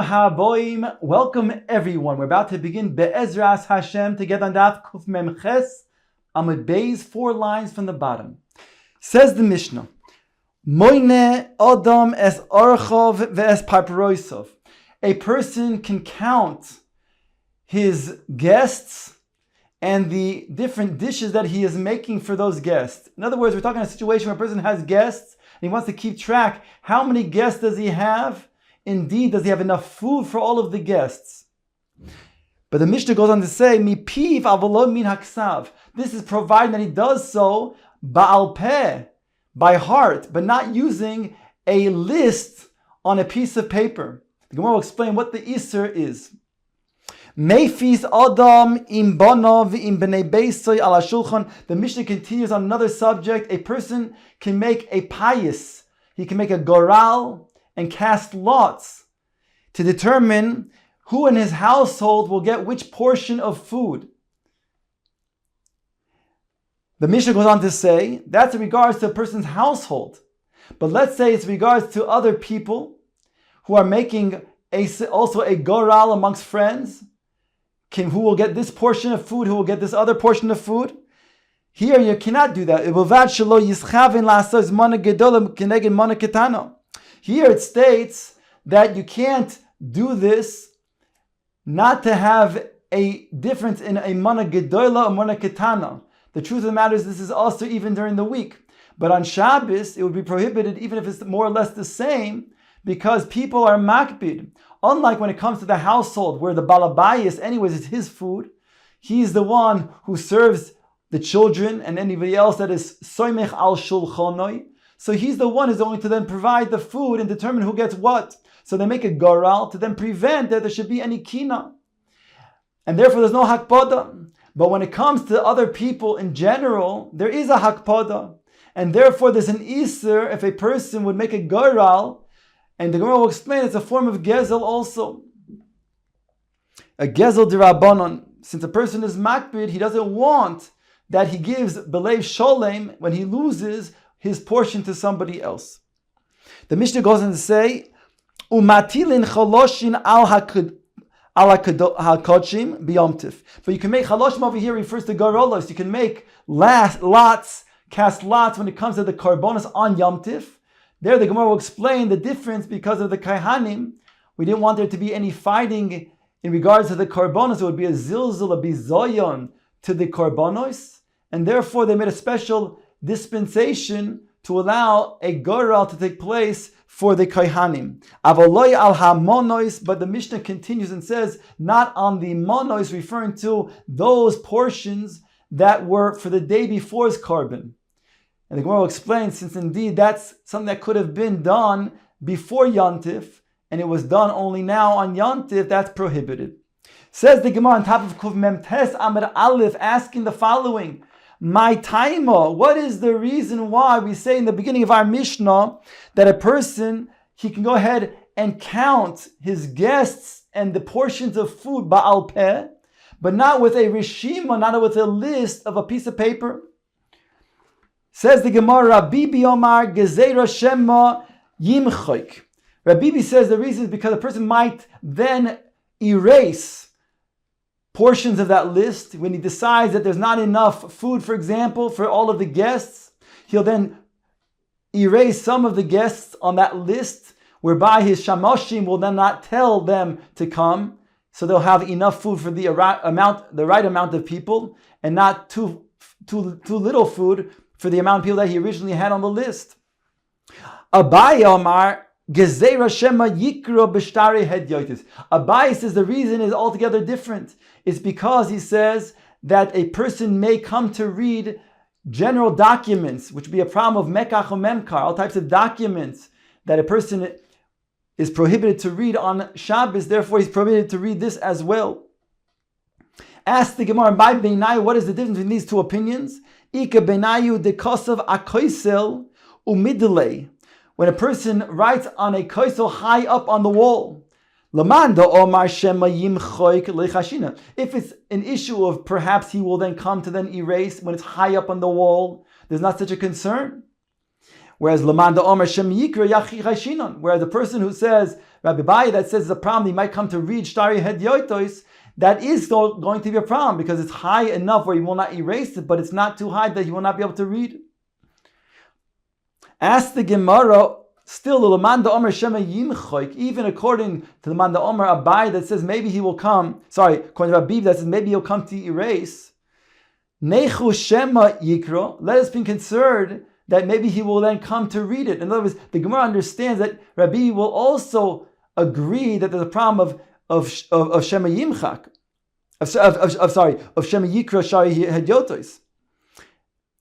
Haboim, welcome everyone. We're about to begin Be'ezras Hashem to get on Daf Kuf Mem Ches Amud Beis, 4 lines from the bottom. Says the Mishnah, Moine Adam es Archov ve'es Parparoisov. A person can count his guests and the different dishes that he is making for those guests. In other words, we're talking about a situation where a person has guests and he wants to keep track. How many guests does he have? Indeed, does he have enough food for all of the guests? But the Mishnah goes on to say, Mi piv avolo min haksav. This is provided that he does so ba'al peh, by heart, but not using a list on a piece of paper. The Gemara will explain what the Isser is. Meifis adam im banov im bnei beisoy ala shulchan. The Mishnah continues on another subject. A person can make a payis. He can make a goral and cast lots to determine who in his household will get which portion of food. The Mishnah goes on to say, that's in regards to a person's household. But let's say it's in regards to other people who are making also a goral amongst friends, who will get this portion of food, who will get this other portion of food. Here you cannot do that. Here it states that you can't do this not to have a difference in a mana gedola or mana ketana. The truth of the matter is this is also even during the week. But on Shabbos, it would be prohibited even if it's more or less the same because people are makbid. Unlike when it comes to the household where the balabayis, anyways, it's his food. He's the one who serves the children and anybody else that is soymech al shulchanoi. So he's the one who's going to then provide the food and determine who gets what. So they make a goral to then prevent that there should be any kina. And therefore there's no hakpada. But when it comes to other people in general, there is a hakpada. And therefore there's an iser if a person would make a goral. And the Gemara will explain it's a form of gezel also. A gezel dirabanon. Since a person is makbid, he doesn't want that he gives belev sholem when he loses his portion to somebody else. The Mishnah goes on to say, "Umatilin chaloshin al hakochim biyomtiv." But you can make chaloshim over here refers to garolos. You can make cast lots when it comes to the karbonos on yomtiv. There, the Gemara will explain the difference because of the kaihanim. We didn't want there to be any fighting in regards to the karbonos. It would be a zilzul, a bizoyon to the karbonos, and therefore they made a special dispensation to allow a goral to take place for the kaihanim. Avoloi al hamonois, but the Mishnah continues and says, not on the monois, referring to those portions that were for the day before's carbon. And the Gemara will explain, since indeed that's something that could have been done before Yantif, and it was done only now on Yantif, that's prohibited. Says the Gemara on top of Kuv Mem Tes Amar Aleph, asking the following, my taima, what is the reason why we say in the beginning of our Mishnah that a person, he can go ahead and count his guests and the portions of food ba'al peh, but not with a rishima, not with a list of a piece of paper? Says the Gemara, Rabbi Omar Gezeira Shema Yimchoik. Rabbi says the reason is because a person might then erase portions of that list. When he decides that there's not enough food, for example, for all of the guests, he'll then erase some of the guests on that list, whereby his shamoshim will then not tell them to come, so they'll have enough food for the right amount of people, and not too little food for the amount of people that he originally had on the list. Abai Omar Gezeira Shema Yikro B'Shtari Hedyotis. Abai says the reason is altogether different. It's because he says that a person may come to read general documents, which would be a problem of Mekach or Memkar, all types of documents that a person is prohibited to read on Shabbos, therefore he's prohibited to read this as well. Ask the Gemara, by Beinayu, what is the difference between these two opinions? Ika Beinayu de Kosav Akoisel Umidlei. When a person writes on a koisel high up on the wall, if it's an issue of perhaps he will then come to then erase when it's high up on the wall, there's not such a concern. Whereas the person who says Rabbi Abaye that says it's a problem, he might come to read Shtari Hedyotos, that is still going to be a problem because it's high enough where he will not erase it, but it's not too high that he will not be able to read. Ask the Gemara, still, even according to the Manda Omer Abai that says maybe he will come, according to Rabbi that says maybe he'll come to erase, Nechu Shema Yikro, let us be concerned that maybe he will then come to read it. In other words, the Gemara understands that Rabbi will also agree that there's a problem of Shema Yimchak, of Shema Yikro Shari Hedyotos.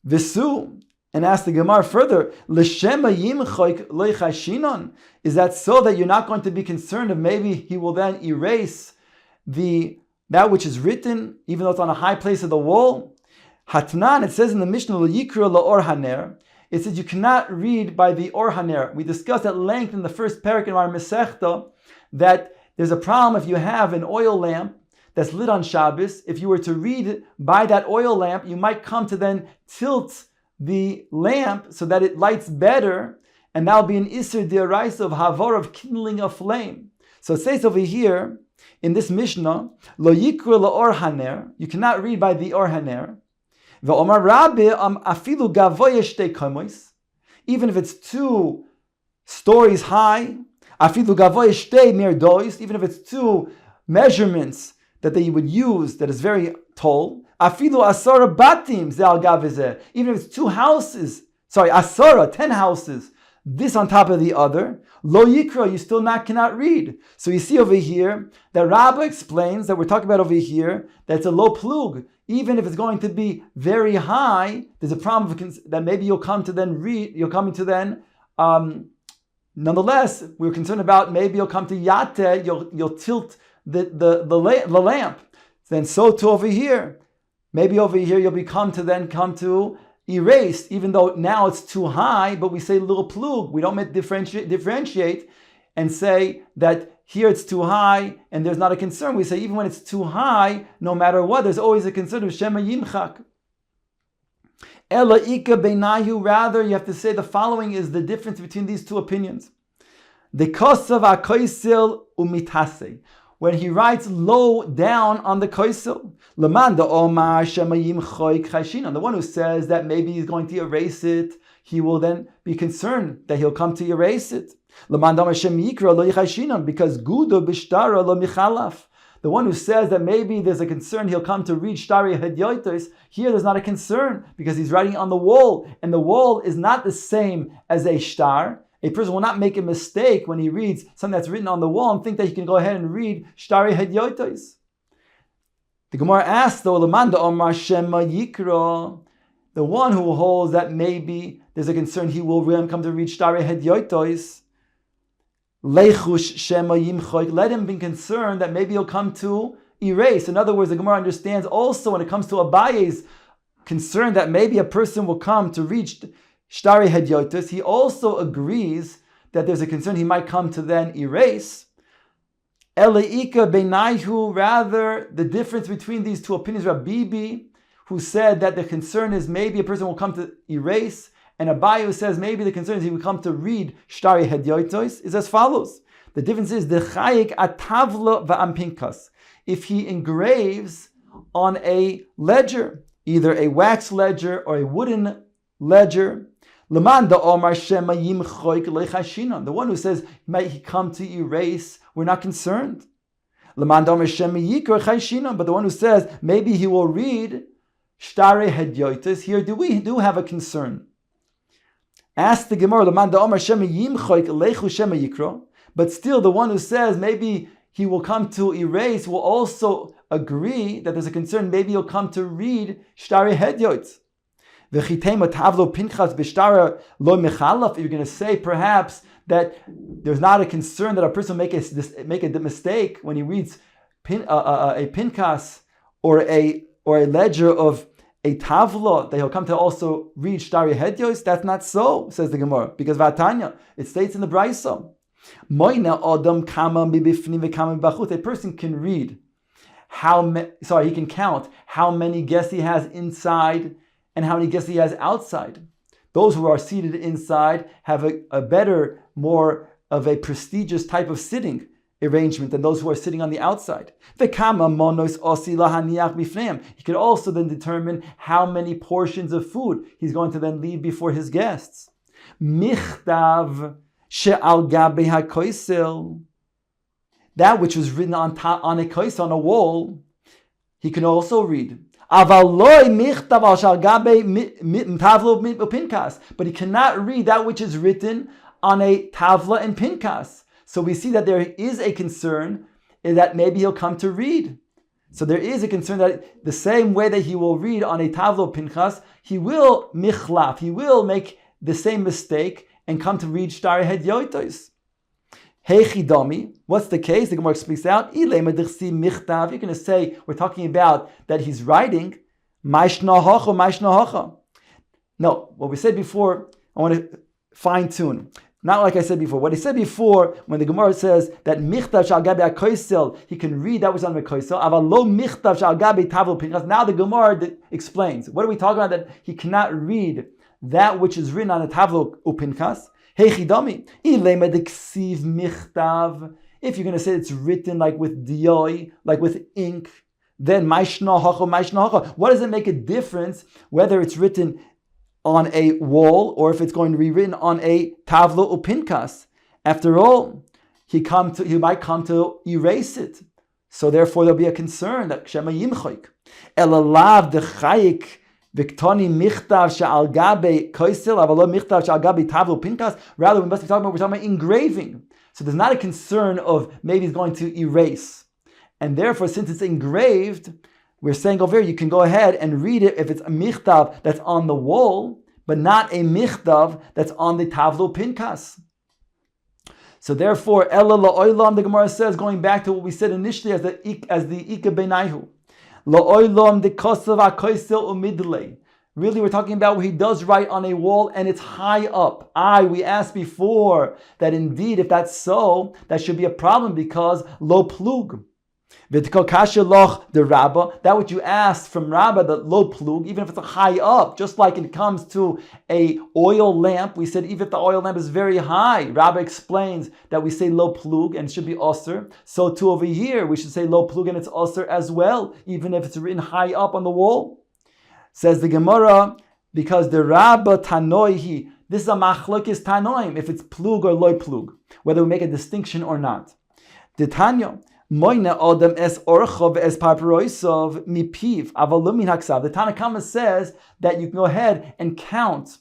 Visu, and ask the Gemara further, L'Shema Yimchak Loichashinon, is that so that you're not going to be concerned of maybe he will then erase that which is written, even though it's on a high place of the wall? Hatnan, it says in the Mishnah, Yikra La'or Haner, it says you cannot read by the Or Haner. We discussed at length in the first parak in our Masechta that there's a problem if you have an oil lamp that's lit on Shabbos. If you were to read by that oil lamp, you might come to then tilt the lamp so that it lights better, and that'll be an Isser D'Oraisa of Havor, of kindling a flame. So it says over here in this Mishnah, Lo Yikra La'or Haner, you cannot read by the Or Haner. Even if it's 2 stories high, even if it's 2 measurements that they would use that is very tall, even if it's 2 houses, 10 houses, this on top of the other, lo yikra, you still cannot read. So you see over here that Rabbah explains that we're talking about over here that it's a low plug. Even if it's going to be very high, there's a problem that maybe you'll come to then read. You're coming to then. Nonetheless, we're concerned about maybe you'll come to yate. You'll tilt the lamp. Then so too over here. Maybe over here you'll come to erase, even though now it's too high, but we say little plug. We don't differentiate and say that here it's too high and there's not a concern. We say even when it's too high, no matter what, there's always a concern of Shema Yimchak. Ela Ika Beinayu, rather, you have to say the following is the difference between these 2 opinions. The Kosav HaKoisil Umitase, when he writes low down on the koisel. Lamanda Omar Shema Yimchoik Chashinan, the one who says that maybe he's going to erase it, he will then be concerned that he'll come to erase it. Lamanda Omar Shem Yikra Lo Yichashinan, because Gudo Bishtara Lo Michalaf. The one who says that maybe there's a concern he'll come to read Shtari Hedyotos, here there's not a concern because he's writing on the wall, and the wall is not the same as a shtar. A person will not make a mistake when he reads something that's written on the wall and think that he can go ahead and read Shtari Hedyotos. The Gemara asks, though, Lamanda Omar Shema Yikra, the one who holds that maybe there's a concern he will come to read Shtari Hedyotos, Leichush Shema Yimchoik, let him be concerned that maybe he'll come to erase. In other words, the Gemara understands also when it comes to Abaye's concern that maybe a person will come to reach Shtari Hedyotos, he also agrees that there's a concern he might come to then erase. Eleika Beinaihu, rather, the difference between these 2 opinions, Rabbi, who said that the concern is maybe a person will come to erase, and Abaye who says maybe the concern is he will come to read Shtari Hedyotos, is as follows. The difference is the Chayik Atavla Va'ampinkas. If he engraves on a ledger, either a wax ledger or a wooden ledger, Lamanda Omar Shema Yimchoik Leichashinon, the one who says might he come to erase, we're not concerned. Lamanda Omar Shema Yikra Chashinon, but the one who says maybe he will read Shtari Hedyotos, here we do have a concern. Ask the Gemara, Lamanda Omar Shema Yimchoik Leichu Shema Yikra, but still the one who says maybe he will come to erase will also agree that there's a concern, maybe he'll come to read Shtari Hedyotos. If you're going to say perhaps that there's not a concern that a person make a mistake when he reads a pinkas or a ledger of a tavla, that he'll come to also read Shtari Hedyotos, that's not so, says the Gemara, because Vatanya, it states in the Brisa, a person can read he can count how many guests he has inside and how many guests he has outside. Those who are seated inside have a better, more of a prestigious type of sitting arrangement than those who are sitting on the outside. He could also then determine how many portions of food he's going to then leave before his guests. Michtav she'al gabei hakoisel, that which was written on a koisel, on a wall, he can also read. But he cannot read that which is written on a tavla and pinkas. So we see that there is a concern that maybe he'll come to read. So there is a concern that the same way that he will read on a tavla pinkas, he will michlaf, he will make the same mistake and come to read shtar hedyotos. Hey chidami, what's the case? The Gemara speaks out. You're going to say, we're talking about that he's writing. No, what we said before, I want to fine tune. Not like I said before. What I said before, when the Gemara says that michtav shal gabi hakoisel, he can read that which is on the koisel. Aval lo michtav shal gabi tavlo pinchas. Now the Gemara explains. What are we talking about? That he cannot read that which is written on the tavlo upinchas. Hey chidami, michtav. If you're going to say it's written like with dioi, like with ink, then maishna hacha. What does it make a difference whether it's written on a wall or if it's going to be written on a tavla upinkas? After all, he might come to erase it. So therefore there'll be a concern that shema yimchoik. Elalav dechayik Viktoni michtav she'al gabe koisel avalo michtav she'al gabe tavlo pinkas. Rather, we're talking about engraving. So there's not a concern of maybe he's going to erase, and therefore, since it's engraved, we're saying over here you can go ahead and read it if it's a michtav that's on the wall, but not a michtav that's on the tavlo pinkas. So therefore, ella la'olam, the Gemara says, going back to what we said initially as the ika benaihu. Really, we're talking about where he does write on a wall and it's high up. We asked before that indeed, if that's so, that should be a problem because lo plug. That which you asked from Rabbah, that lo plug, even if it's a high up, just like it comes to a oil lamp, we said even if the oil lamp is very high, Rabbah explains that we say lo plug and it should be osir. So too over here, we should say lo plug and it's osir as well, even if it's written high up on the wall. Says the Gemara, because the Rabbah tanoihi, this is a machlokes tanoim, if it's plug or lo plug, whether we make a distinction or not. The Tanya, Moina Odem es orchov es papiroisov mipiv avalumin haksav. The Tanakhama says that you can go ahead and count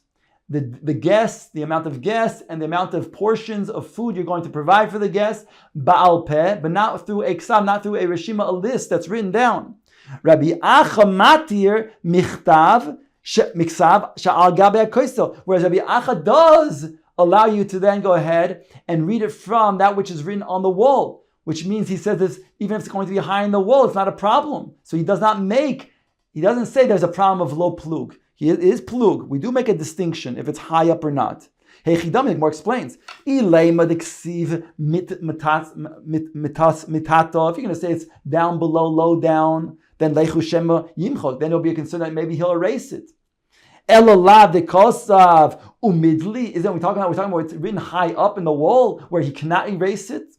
the guests, the amount of guests, and the amount of portions of food you're going to provide for the guests, ba'al peh, but not through a ksav, not through a reshima, a list that's written down. Rabbi Acha matir michtav miksav sha'al gabe hakoisel. Whereas Rabbi Acha does allow you to then go ahead and read it from that which is written on the wall. Which means he says this, even if it's going to be high in the wall, it's not a problem. So he doesn't say there's a problem of lo plug. It is plug. We do make a distinction if it's high up or not. Hey Chidam, more explains. If you're going to say it's down below, low down, then leichu shema yimchok, then there'll be a concern that maybe he'll erase it. Elolav de kosav umidli, we're talking about it's written high up in the wall where he cannot erase it.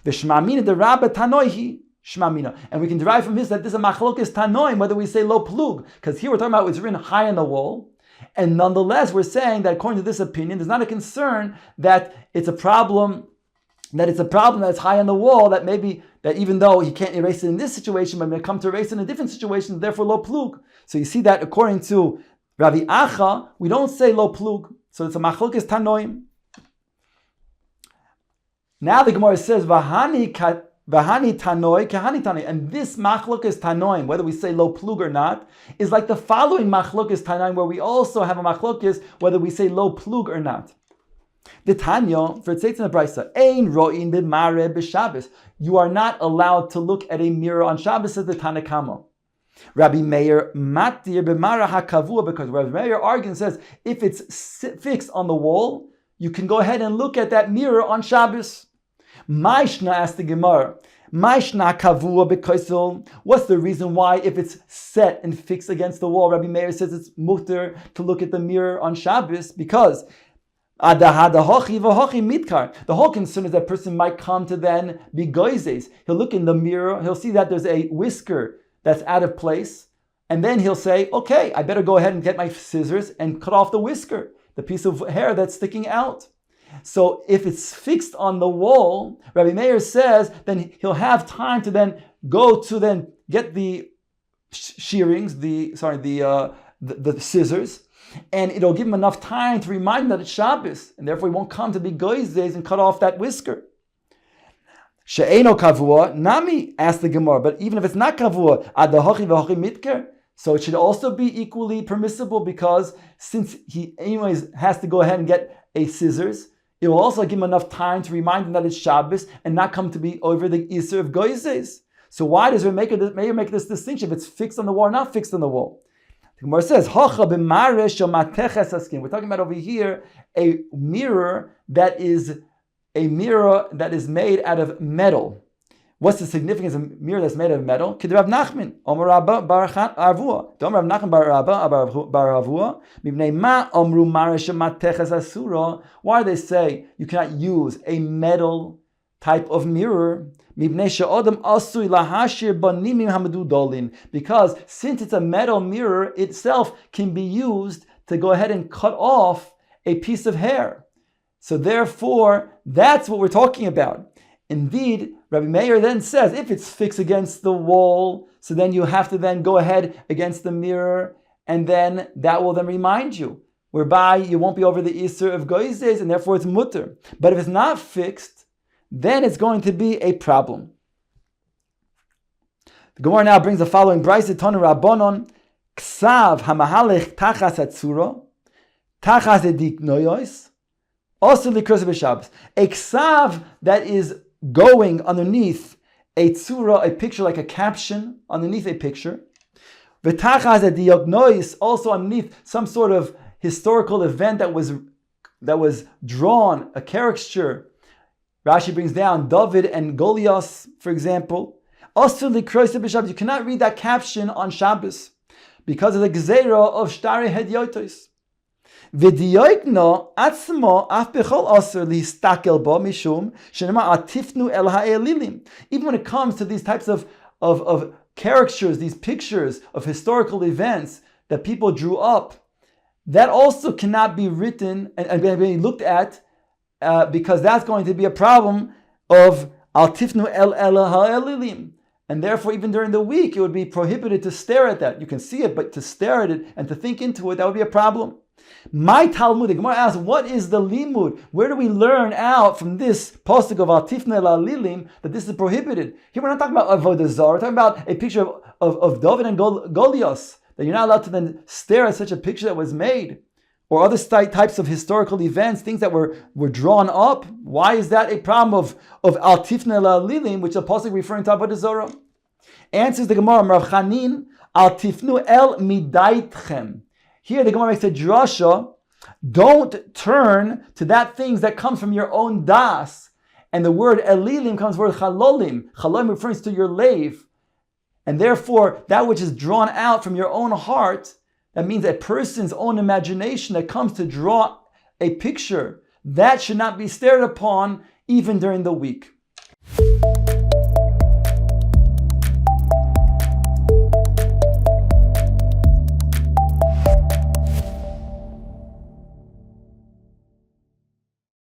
The Shmamina, the Rabba Tanoihi, Shmamina. And we can derive from this that this is a machlokes Tanoim, whether we say lo plug, because here we're talking about it's written high on the wall. And nonetheless, we're saying that according to this opinion, there's not a concern that it's a problem that it's high on the wall, that maybe, that even though he can't erase it in this situation, but may come to erase it in a different situation, therefore lo plug. So you see that according to Rabbi Acha, we don't say lo plug. So it's a machlokes Tanoim. Now the Gemara says, Vahani tanoi, kahani tanoi. And this machlokes tanoim, whether we say lo plug or not, is like the following machlokes tanoim, where we also have a machlokes, whether we say lo plug or not. The Tanya, for it says in the Brisa, Ein ro'in b'mare b'Shabbos. You are not allowed to look at a mirror on Shabbos, says the Tanakhama. Rabbi Meir matir b'mara hakavua, because Rabbi Meir argues says, if it's fixed on the wall, you can go ahead and look at that mirror on Shabbos. Maishna asked the Gemara, Maishna kavua b'koisel. What's the reason why, if it's set and fixed against the wall, Rabbi Meir says it's mutter to look at the mirror on Shabbos? Because The whole concern is that person might come to then be goizes. He'll look in the mirror, he'll see that there's a whisker that's out of place, and then he'll say, okay, I better go ahead and get my scissors and cut off the whisker, the piece of hair that's sticking out. So if it's fixed on the wall, Rabbi Meir says, then he'll have time to then go to then get the shearings, the scissors, and it'll give him enough time to remind him that it's Shabbos, and therefore he won't come to be goizes and cut off that whisker. She'eno kavua, nami, asked the Gemara, but even if it's not kavua, adahochi v'hochi mitker, so it should also be equally permissible, because since he anyways has to go ahead and get a scissors, it will also give him enough time to remind him that it's Shabbos and not come to be over the Isser of goizes. So why does Meir make this distinction if it's fixed on the wall or not fixed on the wall? The Gemara says, we're talking about over here a mirror that is made out of metal. What's the significance of a mirror that's made of metal? Rav Nachman bar Avua. Why do they say you cannot use a metal type of mirror? Because since it's a metal mirror, itself can be used to go ahead and cut off a piece of hair. So therefore, that's what we're talking about. Indeed, Rabbi Meir then says, if it's fixed against the wall, so then you have to then go ahead against the mirror, and then that will then remind you, whereby you won't be over the Isser of goizes, and therefore it's mutter. But if it's not fixed, then it's going to be a problem. The Gemara now brings the following brayso Tanu Rabbanon, Ksav hamahalech tachas hatzura, tachas ediknoyos, also likros b'Shabbos. A ksav that is going underneath a tzura, a picture like a caption, underneath a picture. V'tachas ediknoyos, also underneath some sort of historical event that was drawn, a caricature. Rashi brings down David and Goliath, for example. Also likros b'Shabbos. You cannot read that caption on Shabbos because of the gzeira of shtare hedyotos. V'diyoikno atzmo af bechol aser lihistakel bo mishum shenema atifnu el ha'elilim. Even when it comes to these types of caricatures, these pictures of historical events that people drew up, that also cannot be written and be looked at because that's going to be a problem of atifnu el ha'elilim. And therefore, even during the week, it would be prohibited to stare at that. You can see it, but to stare at it and to think into it, that would be a problem. My Talmud, the Gemara asks, what is the limud? Where do we learn out from this pasuk of Atifna el Alilim that this is prohibited? Here we're not talking about Avodah Zarah, we're talking about a picture of David and Goliath, that you're not allowed to then stare at such a picture that was made. Or other types of historical events, things that were drawn up. Why is that a problem of Atifna el Alilim, which the pasuk referring to Avodah Zarah? Answers the Gemara, Rav Chanin, Atifnu el midaitchem. Here the Gemara makes a drasha, don't turn to that things that comes from your own das. And the word elilim comes from the word chalolim. Chalolim refers to your lave. And therefore, that which is drawn out from your own heart, that means a person's own imagination that comes to draw a picture, that should not be stared upon even during the week.